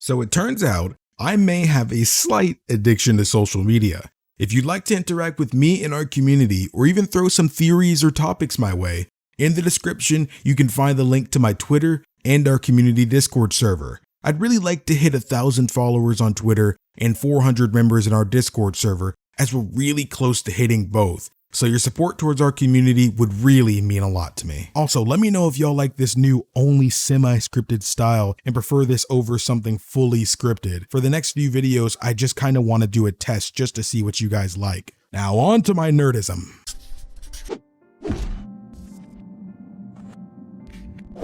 So it turns out I may have a slight addiction to social media. If you'd like to interact with me in our community or even throw some theories or topics my way, in the description you can find the link to my Twitter and our community Discord server. I'd really like to hit 1,000 followers on Twitter and 400 members in our Discord server, as we're really close to hitting both. So your support towards our community would really mean a lot to me. Also, let me know if y'all like this new only semi-scripted style and prefer this over something fully scripted. For the next few videos, I just kind of want to do a test just to see what you guys like. Now on to my nerdism.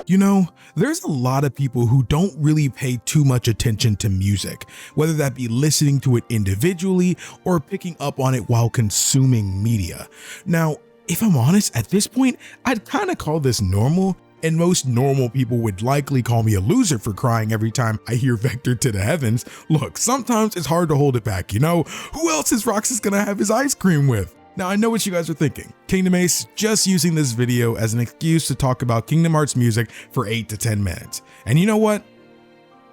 You know, there's a lot of people who don't really pay too much attention to music, whether that be listening to it individually or picking up on it while consuming media. Now, if I'm honest, at this point, I'd kind of call this normal, and most normal people would likely call me a loser for crying every time I hear Vector to the Heavens. Look, sometimes it's hard to hold it back, you know? Who else is Roxas gonna have his ice cream with? Now, I know what you guys are thinking. KingdomAce just using this video as an excuse to talk about Kingdom Hearts music for 8 to 10 minutes. And you know what?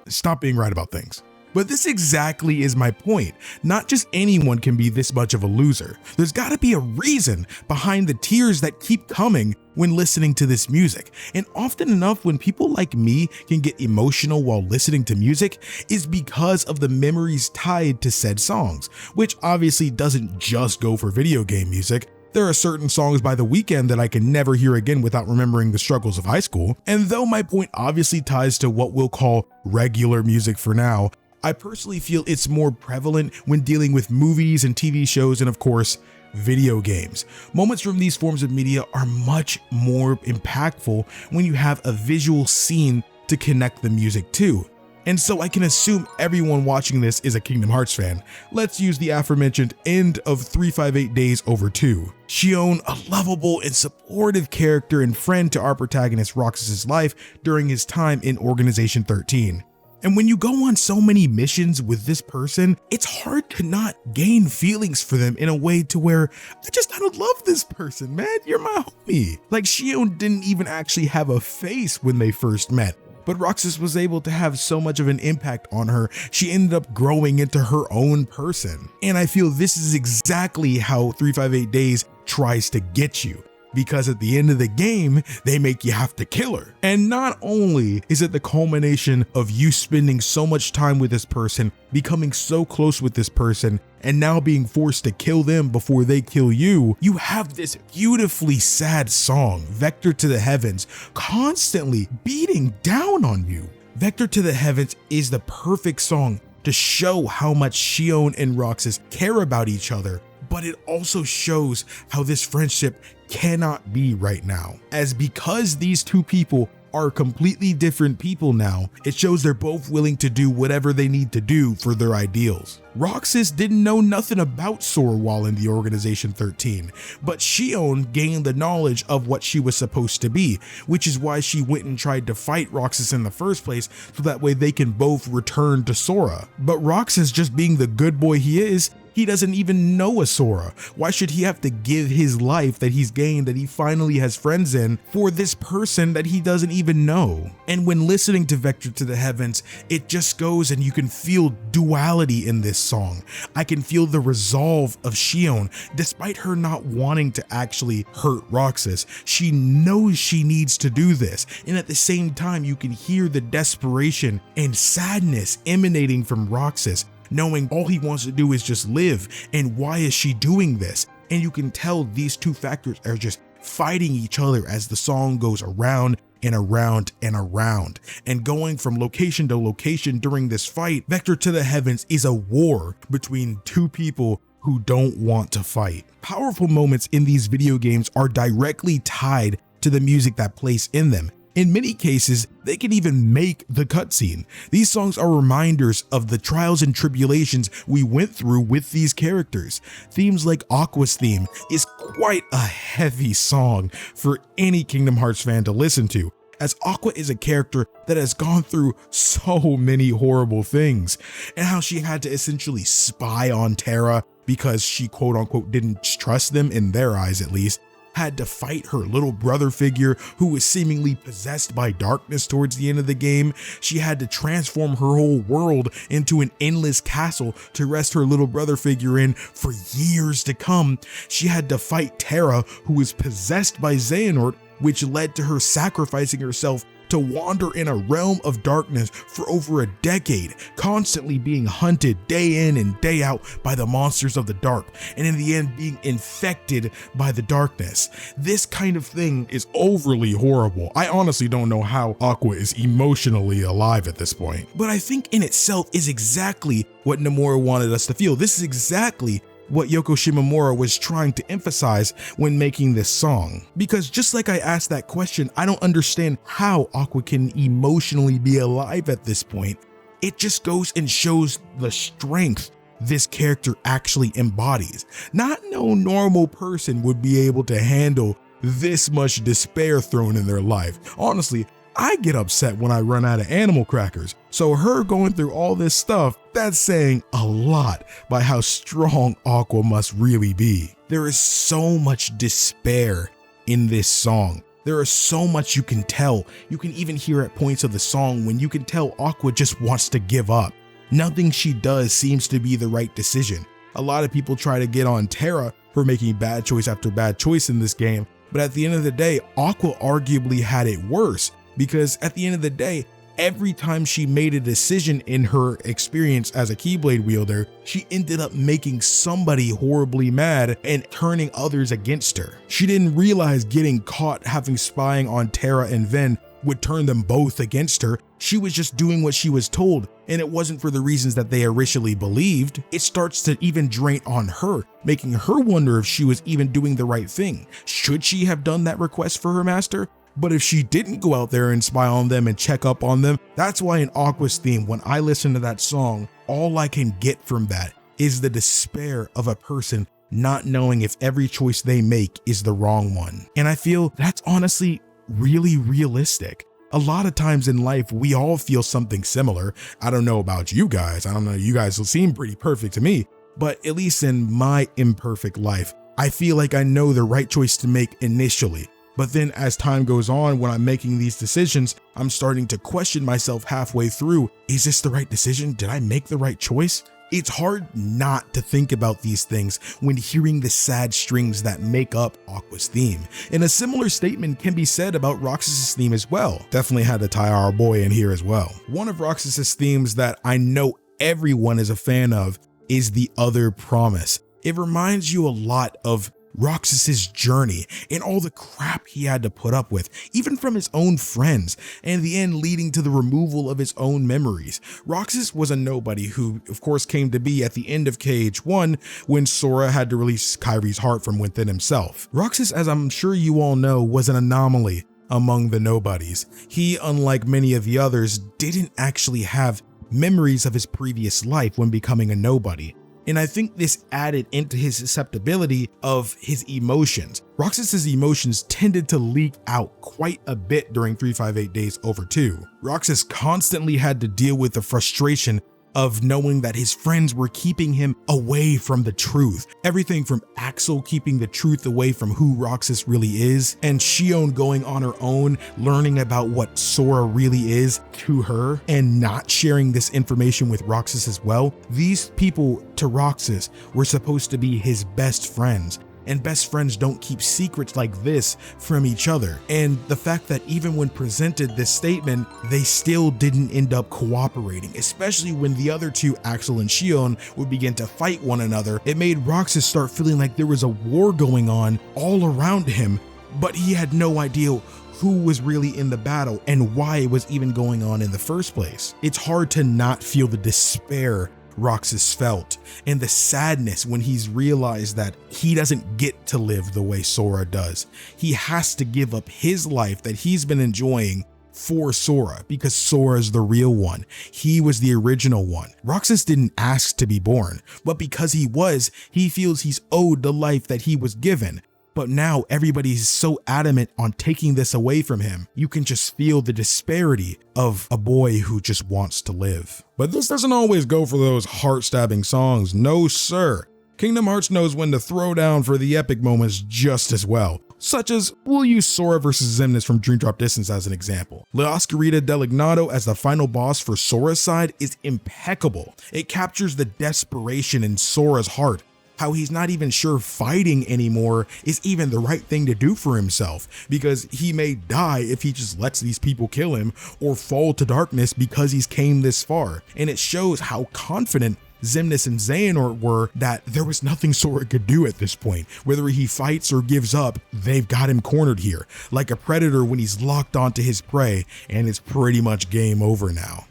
Stop being right about things. But this exactly is my point. Not just anyone can be this much of a loser. There's gotta be a reason behind the tears that keep coming when listening to this music. And often enough, when people like me can get emotional while listening to music is because of the memories tied to said songs, which obviously doesn't just go for video game music. There are certain songs by The Weeknd that I can never hear again without remembering the struggles of high school. And though my point obviously ties to what we'll call regular music for now, I personally feel it's more prevalent when dealing with movies and TV shows and, of course, video games. Moments from these forms of media are much more impactful when you have a visual scene to connect the music to. And so I can assume everyone watching this is a Kingdom Hearts fan. Let's use the aforementioned end of 358 Days Over 2. Xion, a lovable and supportive character and friend to our protagonist Roxas' life during his time in Organization 13. And when you go on so many missions with this person, it's hard to not gain feelings for them in a way to where I don't love this person, man. You're my homie. Like, Xion didn't even actually have a face when they first met, but Roxas was able to have so much of an impact on her, she ended up growing into her own person. And I feel this is exactly how 358 Days tries to get you. Because at the end of the game, they make you have to kill her. And not only is it the culmination of you spending so much time with this person, becoming so close with this person, and now being forced to kill them before they kill you, you have this beautifully sad song, Vector to the Heavens, constantly beating down on you. Vector to the Heavens is the perfect song to show how much Xion and Roxas care about each other, but it also shows how this friendship cannot be right now. As because these two people are completely different people now, it shows they're both willing to do whatever they need to do for their ideals. Roxas didn't know nothing about Sora while in the Organization 13, but Xion gained the knowledge of what she was supposed to be, which is why she went and tried to fight Roxas in the first place, so that way they can both return to Sora. But Roxas, just being the good boy he is, he doesn't even know a Sora. Why should he have to give his life that he's gained, that he finally has friends in, for this person that he doesn't even know? And when listening to Vector to the Heavens, it just goes and you can feel duality in this song. I can feel the resolve of Xion, despite her not wanting to actually hurt Roxas. She knows she needs to do this, and at the same time you can hear the desperation and sadness emanating from Roxas, knowing all he wants to do is just live, and why is she doing this? And you can tell these two factors are just fighting each other as the song goes around and around and around. And going from location to location during this fight, Vector to the Heavens is a war between two people who don't want to fight. Powerful moments in these video games are directly tied to the music that plays in them. In many cases, they can even make the cutscene. These songs are reminders of the trials and tribulations we went through with these characters. Themes like Aqua's theme is quite a heavy song for any Kingdom Hearts fan to listen to, as Aqua is a character that has gone through so many horrible things, and how she had to essentially spy on Terra because she quote unquote didn't trust them, in their eyes at least, had to fight her little brother figure who was seemingly possessed by darkness towards the end of the game. She had to transform her whole world into an endless castle to rest her little brother figure in for years to come. She had to fight Terra, who was possessed by Xehanort, which led to her sacrificing herself to wander in a realm of darkness for over a decade, constantly being hunted day in and day out by the monsters of the dark, and in the end being infected by the darkness. This kind of thing is overly horrible. I honestly don't know how Aqua is emotionally alive at this point, but I think in itself is exactly what Nomura wanted us to feel. This is exactly what Yoko Shimomura was trying to emphasize when making this song. Because just like I asked that question, I don't understand how Aqua can emotionally be alive at this point. It just goes and shows the strength this character actually embodies. Not no normal person would be able to handle this much despair thrown in their life. Honestly, I get upset when I run out of animal crackers. So her going through all this stuff, that's saying a lot by how strong Aqua must really be. There is so much despair in this song. There is so much you can tell. You can even hear at points of the song when you can tell Aqua just wants to give up. Nothing she does seems to be the right decision. A lot of people try to get on Terra for making bad choice after bad choice in this game, but at the end of the day, Aqua arguably had it worse. Because at the end of the day, every time she made a decision in her experience as a Keyblade wielder, she ended up making somebody horribly mad and turning others against her. She didn't realize getting caught having spying on Terra and Ven would turn them both against her. She was just doing what she was told, and it wasn't for the reasons that they originally believed. It starts to even drain on her, making her wonder if she was even doing the right thing. Should she have done that request for her master? But if she didn't go out there and spy on them and check up on them, that's why in Aqua's theme, when I listen to that song, all I can get from that is the despair of a person not knowing if every choice they make is the wrong one. And I feel that's honestly really realistic. A lot of times in life, we all feel something similar. I don't know about you guys. I don't know. You guys seem pretty perfect to me, but at least in my imperfect life, I feel like I know the right choice to make initially. But then as time goes on, when I'm making these decisions, I'm starting to question myself halfway through. Is this the right decision? Did I make the right choice? It's hard not to think about these things when hearing the sad strings that make up Aqua's theme. And a similar statement can be said about Roxas's theme as well. Definitely had to tie our boy in here as well. One of Roxas's themes that I know everyone is a fan of is The Other Promise. It reminds you a lot of Roxas's journey and all the crap he had to put up with, even from his own friends, and in the end leading to the removal of his own memories. Roxas was a nobody who, of course, came to be at the end of KH1 when Sora had to release Kyrie's heart from within himself. Roxas, as I'm sure you all know, was an anomaly among the nobodies. He, unlike many of the others, didn't actually have memories of his previous life when becoming a nobody. And I think this added into his susceptibility of his emotions. Roxas's emotions tended to leak out quite a bit during 358 Days Over 2. Roxas constantly had to deal with the frustration of knowing that his friends were keeping him away from the truth. Everything from Axel keeping the truth away from who Roxas really is, and Shion going on her own, learning about what Sora really is to her, and not sharing this information with Roxas as well. These people to Roxas were supposed to be his best friends. And best friends don't keep secrets like this from each other. And the fact that even when presented this statement, they still didn't end up cooperating, especially when the other two, Axel and Shion, would begin to fight one another. It made Roxas start feeling like there was a war going on all around him, but he had no idea who was really in the battle and why it was even going on in the first place. It's hard to not feel the despair Roxas felt and the sadness when he's realized that he doesn't get to live the way Sora does. He has to give up his life that he's been enjoying for Sora because Sora's the real one. He was the original one. Roxas didn't ask to be born, but because he was, he feels he's owed the life that he was given. But now everybody's so adamant on taking this away from him. You can just feel the disparity of a boy who just wants to live. But this doesn't always go for those heart-stabbing songs. No, sir. Kingdom Hearts knows when to throw down for the epic moments just as well. such as we'll use Sora vs Xemnas from Dream Drop Distance as an example. La Oscarita del Ignato as the final boss for Sora's side is impeccable. It captures the desperation in Sora's heart, how he's not even sure fighting anymore is even the right thing to do for himself, because he may die if he just lets these people kill him or fall to darkness because he's came this far. And it shows how confident Xemnas and Xehanort were that there was nothing Sora could do at this point. Whether he fights or gives up, they've got him cornered here, like a predator when he's locked onto his prey, and it's pretty much game over now.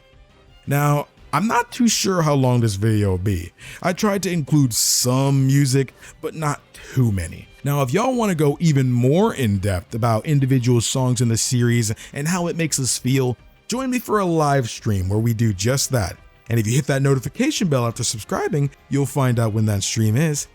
Now, I'm not too sure how long this video will be. I tried to include some music, but not too many. Now, if y'all want to go even more in depth about individual songs in the series and how it makes us feel, join me for a live stream where we do just that. And if you hit that notification bell after subscribing, you'll find out when that stream is.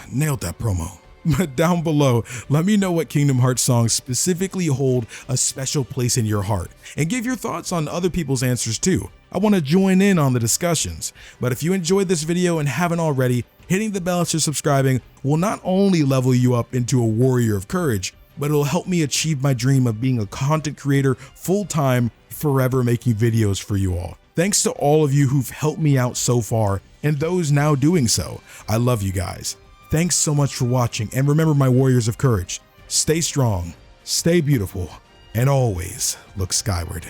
Nailed that promo. But down below, let me know what Kingdom Hearts songs specifically hold a special place in your heart, and give your thoughts on other people's answers too. I want to join in on the discussions. But if you enjoyed this video and haven't already, hitting the bell after subscribing will not only level you up into a warrior of courage, but it'll help me achieve my dream of being a content creator full-time, forever making videos for you all. Thanks to all of you who've helped me out so far, and those now doing so. I love you guys. Thanks so much for watching, and remember, my warriors of courage, stay strong, stay beautiful, and always look skyward.